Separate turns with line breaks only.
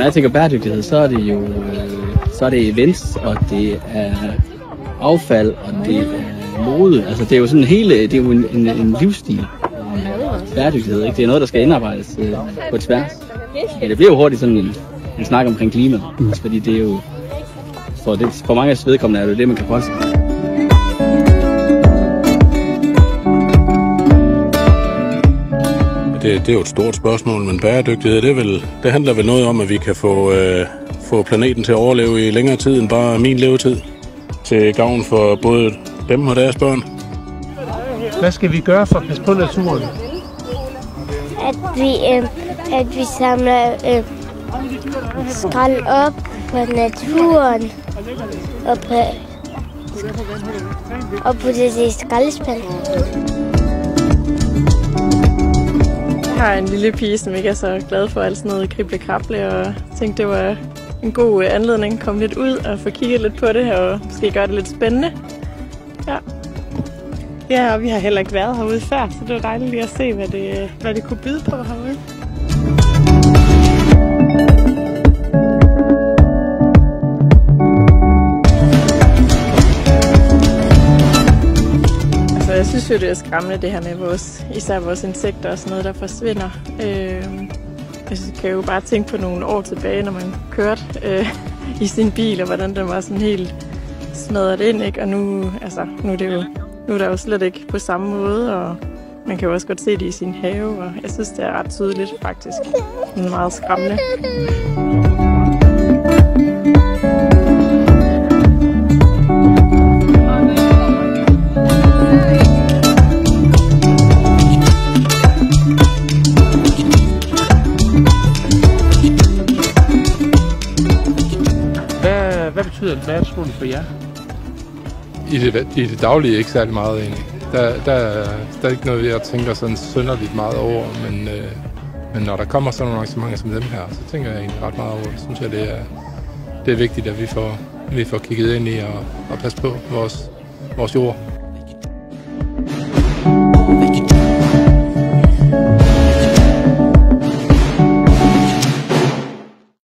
jeg tænker bæredygtighed, så er det jo så er det events, og det er affald, og det er mode. Altså det er jo sådan det er jo en livsstil. Bæredygtighed, ikke? Det er noget, der skal indarbejdes på tværs. Ja, det bliver jo hurtigt sådan en snak omkring klima, fordi det er jo for mange vedkommende er det det, man kan påstå.
Det er jo et stort spørgsmål, men bæredygtighed, det handler vel noget om, at vi kan få planeten til at overleve i længere tid end bare min levetid. Til gavn for både dem og deres børn.
Hvad skal vi gøre for at passe på naturen?
At vi samler skrald op på naturen og putter det i skraldespand.
Jeg har en lille pige, som ikke er så glad for alt sådan noget krible-krable, og tænkte, det var en god anledning at komme lidt ud og få kigget lidt på det, og måske gøre det lidt spændende. Ja, og vi har heller ikke været herude før, så det var dejligt lige at se, hvad det kunne byde på herude. Altså, jeg synes jo, det er skræmmende, det her med især vores insekter og sådan noget, der forsvinder. Jeg kan jo bare tænke på nogle år tilbage, når man kørte i sin bil, og hvordan den var sådan helt smadret ind, ikke? Og nu er der jo slet ikke på samme måde, og man kan jo også godt se det i sin have, og jeg synes, det er ret tydeligt faktisk. Det er meget skræmmende.
Hvad betyder naturen for jer?
I det daglige ikke særlig meget egentlig. Der er ikke noget, jeg tænker sådan synderligt meget over, men når der kommer sådan nogle arrangementer som dem her, så tænker jeg egentlig ret meget over det. Synes jeg, det er vigtigt, at vi får kigget ind i og passe på vores jord.